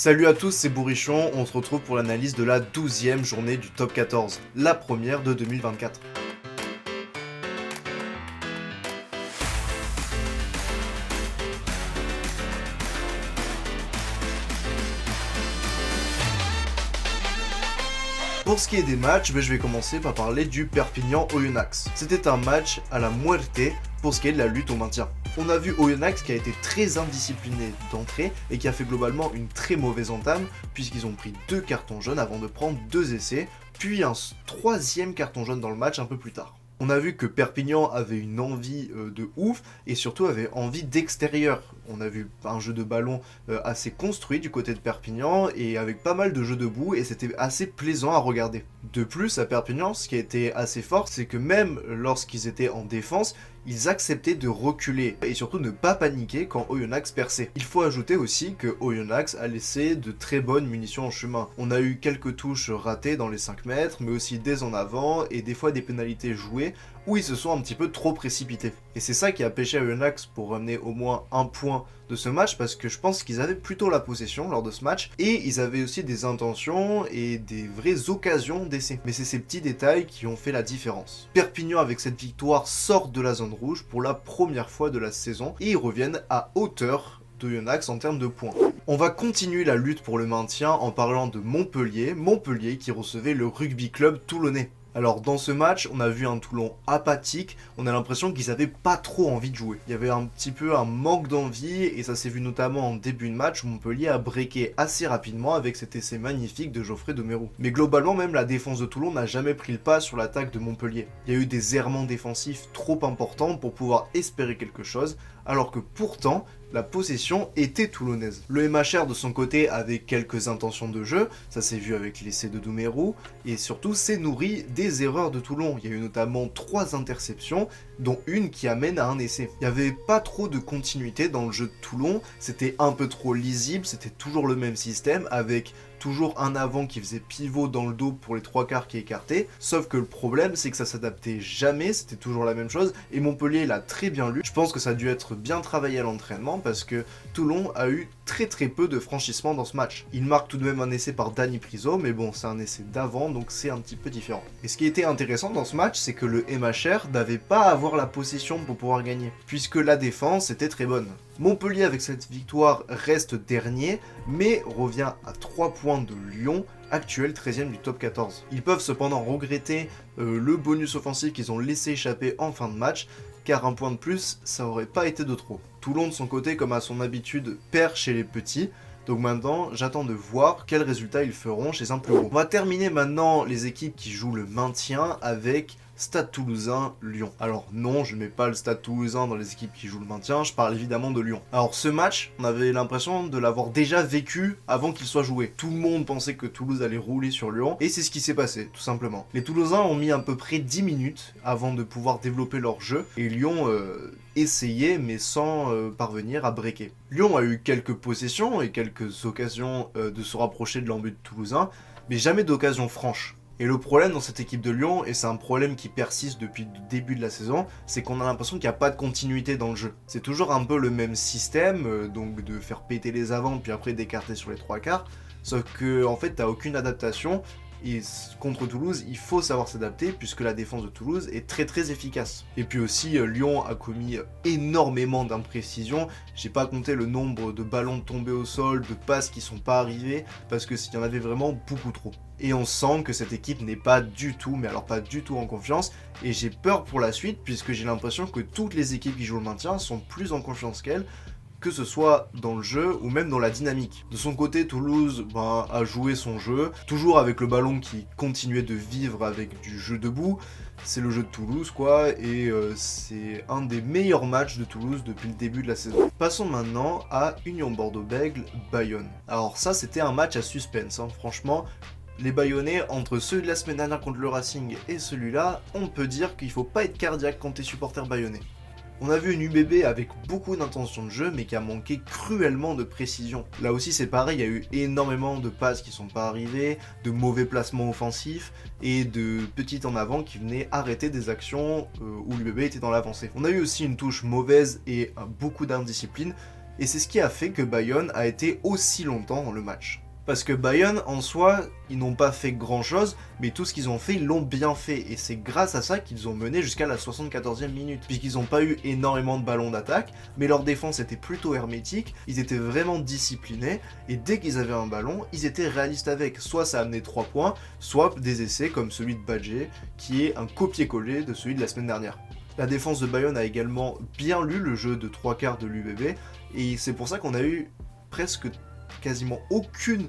Salut à tous, c'est Bourrichon, on se retrouve pour l'analyse de la 12e journée du top 14, la première de 2024. Pour ce qui est des matchs, je vais commencer par parler du Perpignan Oyonnax. C'était un match à la muerte pour ce qui est de la lutte au maintien. On a vu Oyonnax qui a été très indiscipliné d'entrée et qui a fait globalement une très mauvaise entame puisqu'ils ont pris 2 cartons jaunes avant de prendre 2 essais, puis un 3e carton jaune dans le match un peu plus tard. On a vu que Perpignan avait une envie de ouf et surtout avait envie d'extérieur. On a vu un jeu de ballon assez construit du côté de Perpignan et avec pas mal de jeux debout et c'était assez plaisant à regarder. De plus, à Perpignan, ce qui a été assez fort, c'est que même lorsqu'ils étaient en défense, ils acceptaient de reculer et surtout ne pas paniquer quand Oyonnax perçait. Il faut ajouter aussi que Oyonnax a laissé de très bonnes munitions en chemin. On a eu quelques touches ratées dans les 5 mètres, mais aussi des en avant et des fois des pénalités jouées où ils se sont un petit peu trop précipités. Et c'est ça qui a pêché à Oyonnax pour ramener au moins un point de ce match parce que je pense qu'ils avaient plutôt la possession lors de ce match et ils avaient aussi des intentions et des vraies occasions d'essai. Mais c'est ces petits détails qui ont fait la différence. Perpignan avec cette victoire sort de la zone rouge pour la première fois de la saison et ils reviennent à hauteur de Oyonnax en termes de points. On va continuer la lutte pour le maintien en parlant de Montpellier qui recevait le rugby club toulonnais. Alors dans ce match, on a vu un Toulon apathique, on a l'impression qu'ils avaient pas trop envie de jouer. Il y avait un petit peu un manque d'envie et ça s'est vu notamment en début de match où Montpellier a breaké assez rapidement avec cet essai magnifique de Geoffrey de Mérou. Mais globalement même la défense de Toulon n'a jamais pris le pas sur l'attaque de Montpellier. Il y a eu des errements défensifs trop importants pour pouvoir espérer quelque chose, alors que pourtant la possession était toulonnaise. Le MHR de son côté avait quelques intentions de jeu, ça s'est vu avec l'essai de Doumerou, et surtout s'est nourri des erreurs de Toulon. Il y a eu notamment 3 interceptions, dont une qui amène à un essai. Il n'y avait pas trop de continuité dans le jeu de Toulon, c'était un peu trop lisible, c'était toujours le même système, avec toujours un avant qui faisait pivot dans le dos pour les 3 quarts qui écartaient, sauf que le problème c'est que ça s'adaptait jamais, c'était toujours la même chose, et Montpellier l'a très bien lu. Je pense que ça a dû être bien travaillé à l'entraînement parce que Toulon a eu très peu de franchissement dans ce match. Il marque tout de même un essai par Dani Priso, mais bon, c'est un essai d'avant, donc c'est un petit peu différent. Et ce qui était intéressant dans ce match, c'est que le MHR n'avait pas à avoir la possession pour pouvoir gagner, puisque la défense était très bonne. Montpellier avec cette victoire reste dernier, mais revient à 3 points de Lyon, actuel 13e du top 14. Ils peuvent cependant regretter le bonus offensif qu'ils ont laissé échapper en fin de match, car un point de plus, ça aurait pas été de trop. Toulon de son côté, comme à son habitude, perd chez les petits, donc maintenant, j'attends de voir quels résultats ils feront chez un plus gros. On va terminer maintenant les équipes qui jouent le maintien avec Stade Toulousain, Lyon. Alors non, je ne mets pas le Stade Toulousain dans les équipes qui jouent le maintien, je parle évidemment de Lyon. Alors ce match, on avait l'impression de l'avoir déjà vécu avant qu'il soit joué. Tout le monde pensait que Toulouse allait rouler sur Lyon, et c'est ce qui s'est passé, tout simplement. Les Toulousains ont mis à peu près 10 minutes avant de pouvoir développer leur jeu, et Lyon essayait, mais sans parvenir à breaker. Lyon a eu quelques possessions et quelques occasions de se rapprocher de l'embut toulousain, mais jamais d'occasion franche. Et le problème dans cette équipe de Lyon, et c'est un problème qui persiste depuis le début de la saison, c'est qu'on a l'impression qu'il n'y a pas de continuité dans le jeu. C'est toujours un peu le même système, donc de faire péter les avants puis après d'écarter sur les 3 quarts, sauf que en fait t'as aucune adaptation, et contre Toulouse, il faut savoir s'adapter puisque la défense de Toulouse est très efficace. Et puis aussi, Lyon a commis énormément d'imprécisions. J'ai pas compté le nombre de ballons tombés au sol, de passes qui sont pas arrivées, parce que s'il y en avait vraiment beaucoup trop. Et on sent que cette équipe n'est pas du tout, mais alors pas du tout en confiance, et j'ai peur pour la suite puisque j'ai l'impression que toutes les équipes qui jouent le maintien sont plus en confiance qu'elles, que ce soit dans le jeu ou même dans la dynamique. De son côté, Toulouse a joué son jeu, toujours avec le ballon qui continuait de vivre avec du jeu debout. C'est le jeu de Toulouse quoi, et c'est un des meilleurs matchs de Toulouse depuis le début de la saison. Passons maintenant à Union Bordeaux-Bègles Bayonne. Alors ça c'était un match à suspense, hein. Franchement, les Bayonnais, entre ceux de la semaine dernière contre le Racing et celui-là, on peut dire qu'il faut pas être cardiaque quand t'es supporter bayonnais. On a vu une UBB avec beaucoup d'intention de jeu mais qui a manqué cruellement de précision. Là aussi c'est pareil, il y a eu énormément de passes qui sont pas arrivées, de mauvais placements offensifs et de petites en avant qui venaient arrêter des actions où l'UBB était dans l'avancée. On a eu aussi une touche mauvaise et beaucoup d'indiscipline et c'est ce qui a fait que Bayonne a été aussi longtemps dans le match. Parce que Bayonne, en soi, ils n'ont pas fait grand chose, mais tout ce qu'ils ont fait, ils l'ont bien fait. Et c'est grâce à ça qu'ils ont mené jusqu'à la 74e minute. Puisqu'ils n'ont pas eu énormément de ballons d'attaque, mais leur défense était plutôt hermétique, ils étaient vraiment disciplinés, et dès qu'ils avaient un ballon, ils étaient réalistes avec. Soit ça amenait 3 points, soit des essais comme celui de Badger, qui est un copier-coller de celui de la semaine dernière. La défense de Bayonne a également bien lu le jeu de 3 quarts de l'UBB, et c'est pour ça qu'on a eu presque quasiment aucune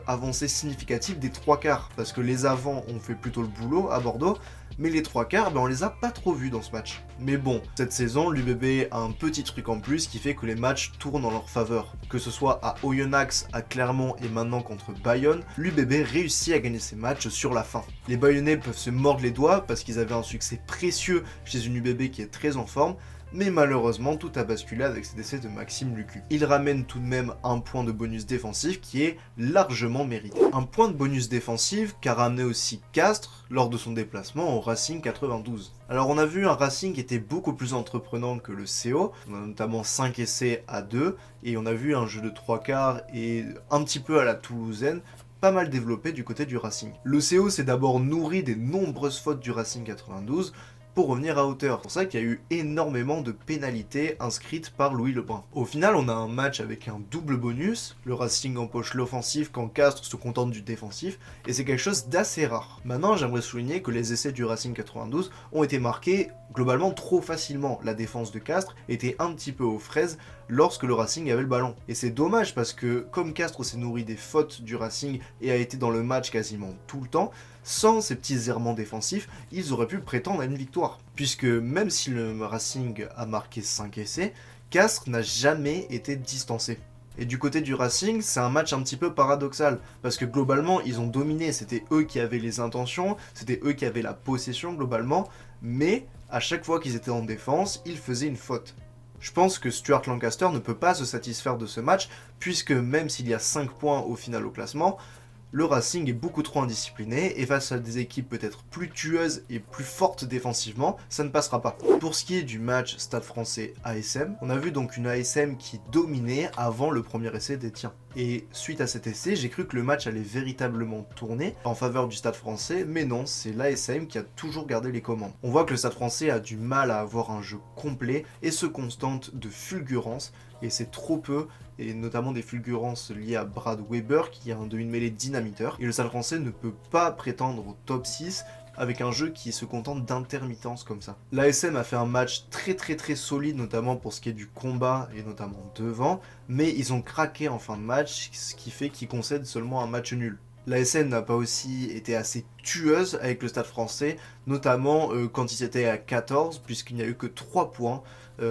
avancée significative des 3 quarts, parce que les avants ont fait plutôt le boulot à Bordeaux, mais les 3 quarts, on les a pas trop vus dans ce match. Mais bon, cette saison, l'UBB a un petit truc en plus qui fait que les matchs tournent en leur faveur. Que ce soit à Oyonnax, à Clermont et maintenant contre Bayonne, l'UBB réussit à gagner ses matchs sur la fin. Les Bayonnais peuvent se mordre les doigts parce qu'ils avaient un succès précieux chez une UBB qui est très en forme, mais malheureusement tout a basculé avec cet essai de Maxime Lucu. Il ramène tout de même un point de bonus défensif qui est largement mérité. Un point de bonus défensif qu'a ramené aussi Castres lors de son déplacement au Racing 92. Alors on a vu un Racing qui était beaucoup plus entreprenant que le CO, on a notamment 5 essais à 2, et on a vu un jeu de 3 quarts et un petit peu à la toulousaine, pas mal développé du côté du Racing. Le CO s'est d'abord nourri des nombreuses fautes du Racing 92, pour revenir à hauteur. C'est pour ça qu'il y a eu énormément de pénalités inscrites par Louis Lebrun. Au final, on a un match avec un double bonus. Le Racing empoche l'offensif quand Castres se contente du défensif, et c'est quelque chose d'assez rare. Maintenant, j'aimerais souligner que les essais du Racing 92 ont été marqués globalement trop facilement. La défense de Castres était un petit peu aux fraises lorsque le Racing avait le ballon. Et c'est dommage parce que comme Castres s'est nourri des fautes du Racing et a été dans le match quasiment tout le temps, sans ces petits errements défensifs, ils auraient pu prétendre à une victoire. Puisque même si le Racing a marqué 5 essais, Castres n'a jamais été distancé. Et du côté du Racing, c'est un match un petit peu paradoxal, parce que globalement, ils ont dominé, c'était eux qui avaient les intentions, c'était eux qui avaient la possession globalement, mais à chaque fois qu'ils étaient en défense, ils faisaient une faute. Je pense que Stuart Lancaster ne peut pas se satisfaire de ce match, puisque même s'il y a 5 points au final au classement, le Racing est beaucoup trop indiscipliné et face à des équipes peut-être plus tueuses et plus fortes défensivement, ça ne passera pas. Pour ce qui est du match Stade Français ASM, on a vu donc une ASM qui dominait avant le premier essai d'Etienne. Et suite à cet essai, j'ai cru que le match allait véritablement tourner en faveur du Stade Français, mais non, c'est l'ASM qui a toujours gardé les commandes. On voit que le Stade Français a du mal à avoir un jeu complet et se contente de fulgurance, et c'est trop peu, et notamment des fulgurances liées à Brad Weber qui est un demi-mêlée dynamiteur, et le Stade Français ne peut pas prétendre au top 6 avec un jeu qui se contente d'intermittence comme ça. L'ASM a fait un match très solide, notamment pour ce qui est du combat et notamment devant, mais ils ont craqué en fin de match, ce qui fait qu'ils concèdent seulement un match nul. L'ASM n'a pas aussi été assez tueuse avec le Stade Français, notamment quand ils étaient à 14, puisqu'il n'y a eu que 3 points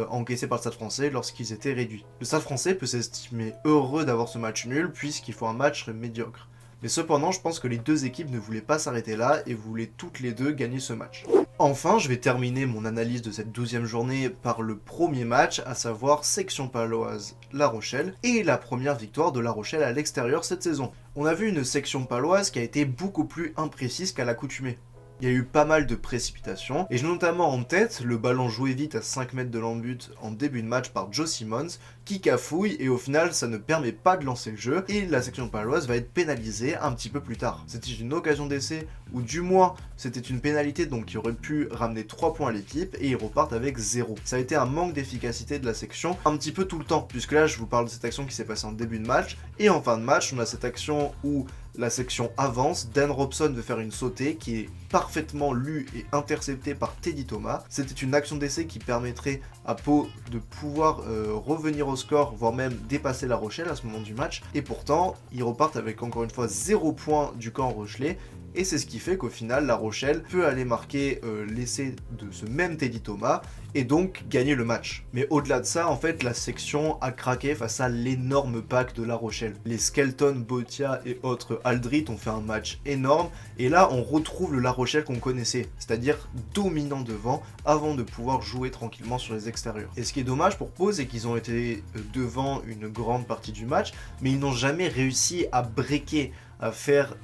encaissés par le Stade Français lorsqu'ils étaient réduits. Le Stade Français peut s'estimer heureux d'avoir ce match nul, puisqu'il faut un match médiocre. Mais cependant, je pense que les deux équipes ne voulaient pas s'arrêter là et voulaient toutes les deux gagner ce match. Enfin, je vais terminer mon analyse de cette 12e journée par le premier match, à savoir Section Paloise La Rochelle, et la première victoire de La Rochelle à l'extérieur cette saison. On a vu une Section Paloise qui a été beaucoup plus imprécise qu'à l'accoutumée. Il y a eu pas mal de précipitations, et j'ai notamment en tête le ballon joué vite à 5 mètres de l'embut en début de match par Joe Simmons, qui cafouille, et au final ça ne permet pas de lancer le jeu, et la section paloise va être pénalisée un petit peu plus tard. C'était une occasion d'essai, ou du moins c'était une pénalité donc qui aurait pu ramener 3 points à l'équipe, et ils repartent avec 0. Ça a été un manque d'efficacité de la section un petit peu tout le temps, puisque là je vous parle de cette action qui s'est passée en début de match, et en fin de match on a cette action où la section avance, Dan Robson veut faire une sautée qui est parfaitement lue et interceptée par Teddy Thomas. C'était une action d'essai qui permettrait à Pau de pouvoir revenir au score, voire même dépasser La Rochelle à ce moment du match. Et pourtant, ils repartent avec encore une fois 0 points du camp rochelais. Et c'est ce qui fait qu'au final, La Rochelle peut aller marquer l'essai de ce même Teddy Thomas et donc gagner le match. Mais au-delà de ça, en fait, la section a craqué face à l'énorme pack de La Rochelle. Les Skelton, Botia et autres Aldrit ont fait un match énorme, et là on retrouve le La Rochelle qu'on connaissait, c'est-à-dire dominant devant avant de pouvoir jouer tranquillement sur les extérieurs. Et ce qui est dommage pour Pau, c'est qu'ils ont été devant une grande partie du match, mais ils n'ont jamais réussi à breaker, à faire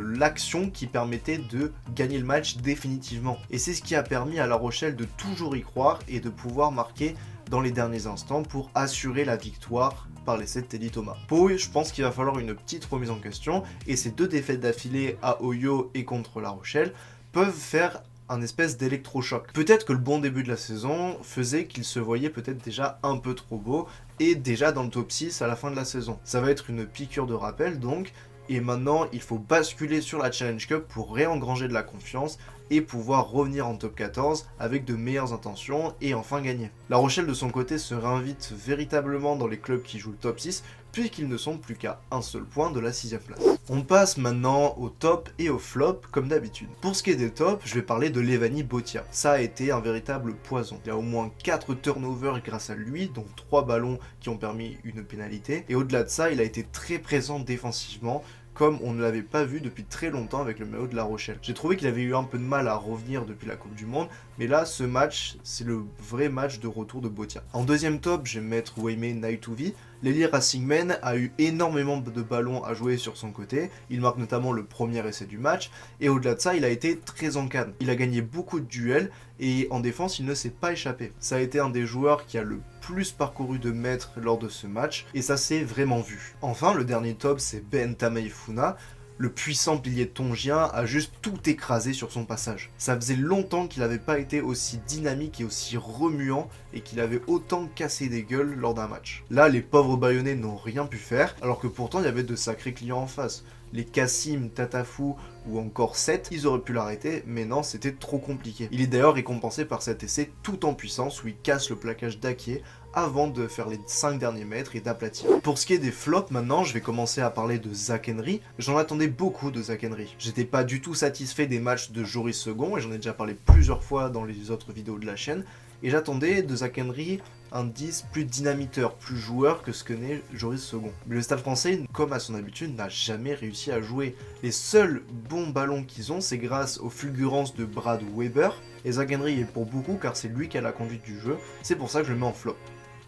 l'action qui permettait de gagner le match définitivement. Et c'est ce qui a permis à La Rochelle de toujours y croire et de pouvoir marquer dans les derniers instants pour assurer la victoire par l'essai de Teddy Thomas. Pau, je pense qu'il va falloir une petite remise en question, et ces 2 défaites d'affilée à Oyo et contre La Rochelle peuvent faire un espèce d'électrochoc. Peut-être que le bon début de la saison faisait qu'il se voyait peut-être déjà un peu trop beau, et déjà dans le top 6 à la fin de la saison. Ça va être une piqûre de rappel donc, et maintenant il faut basculer sur la Challenge Cup pour réengranger de la confiance et pouvoir revenir en top 14 avec de meilleures intentions et enfin gagner. La Rochelle de son côté se réinvite véritablement dans les clubs qui jouent le top 6 puisqu'ils ne sont plus qu'à un seul point de la 6ème place. On passe maintenant au top et au flop comme d'habitude. Pour ce qui est des tops, je vais parler de Levani Botia. Ça a été un véritable poison. Il y a au moins 4 turnovers grâce à lui, dont 3 ballons qui ont permis une pénalité. Et au-delà de ça, il a été très présent défensivement, comme on ne l'avait pas vu depuis très longtemps avec le maillot de La Rochelle. J'ai trouvé qu'il avait eu un peu de mal à revenir depuis la Coupe du Monde, mais là, ce match, c'est le vrai match de retour de Botia. En deuxième top, je vais mettre Wayme Naituvi. L'ailier Racingman a eu énormément de ballons à jouer sur son côté, il marque notamment le premier essai du match, et au-delà de ça, il a été très en canne. Il a gagné beaucoup de duels, et en défense, il ne s'est pas échappé. Ça a été un des joueurs qui a le plus parcouru de mètres lors de ce match, et ça s'est vraiment vu. Enfin, le dernier top, c'est Ben Tameifuna. Le puissant pilier tongien a juste tout écrasé sur son passage. Ça faisait longtemps qu'il n'avait pas été aussi dynamique et aussi remuant et qu'il avait autant cassé des gueules lors d'un match. Là, les pauvres Bayonnais n'ont rien pu faire, alors que pourtant il y avait de sacrés clients en face. Les Kassim, Tatafou ou encore Seth, ils auraient pu l'arrêter, mais non, c'était trop compliqué. Il est d'ailleurs récompensé par cet essai tout en puissance où il casse le plaquage d'Ake avant de faire les 5 derniers mètres et d'aplatir. Pour ce qui est des flops maintenant, je vais commencer à parler de Zach Henry. J'en attendais beaucoup de Zach Henry. J'étais pas du tout satisfait des matchs de Joris Second, et j'en ai déjà parlé plusieurs fois dans les autres vidéos de la chaîne, et j'attendais de Zach Henry un 10 plus dynamiteur, plus joueur que ce que n'est Joris Second. Mais le Stade français, comme à son habitude, n'a jamais réussi à jouer. Les seuls bons ballons qu'ils ont, c'est grâce aux fulgurances de Brad Weber, et Zach Henry est pour beaucoup car c'est lui qui a la conduite du jeu, c'est pour ça que je le mets en flop.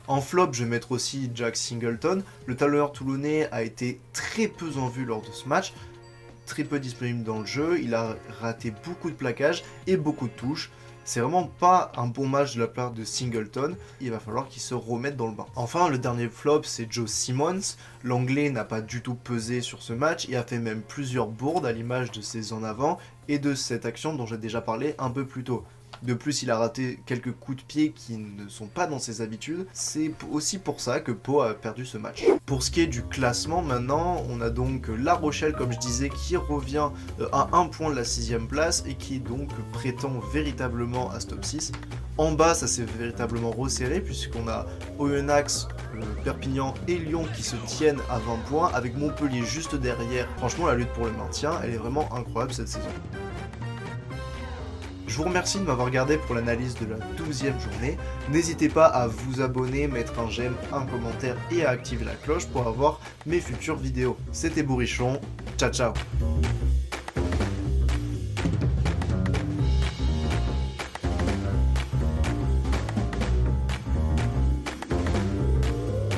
En flop, je vais mettre aussi Jack Singleton. Le talonneur toulonnais a été très peu en vue lors de ce match, très peu disponible dans le jeu, il a raté beaucoup de plaquages et beaucoup de touches. C'est vraiment pas un bon match de la part de Singleton, il va falloir qu'il se remette dans le bain. Enfin, le dernier flop, c'est Joe Simmons. L'anglais n'a pas du tout pesé sur ce match et a fait même plusieurs bourdes à l'image de ses en avant et de cette action dont j'ai déjà parlé un peu plus tôt. De plus, il a raté quelques coups de pied qui ne sont pas dans ses habitudes. C'est aussi pour ça que Pau a perdu ce match. Pour ce qui est du classement maintenant, on a donc La Rochelle, comme je disais, qui revient à 1 point de la 6ème place et qui donc prétend véritablement à ce top 6. En bas, ça s'est véritablement resserré puisqu'on a Oyonnax, Perpignan et Lyon qui se tiennent à 20 points avec Montpellier juste derrière. Franchement, la lutte pour le maintien, elle est vraiment incroyable cette saison. Je vous remercie de m'avoir regardé pour l'analyse de la 12e journée. N'hésitez pas à vous abonner, mettre un j'aime, un commentaire et à activer la cloche pour avoir mes futures vidéos. C'était Bourrichon, ciao ciao.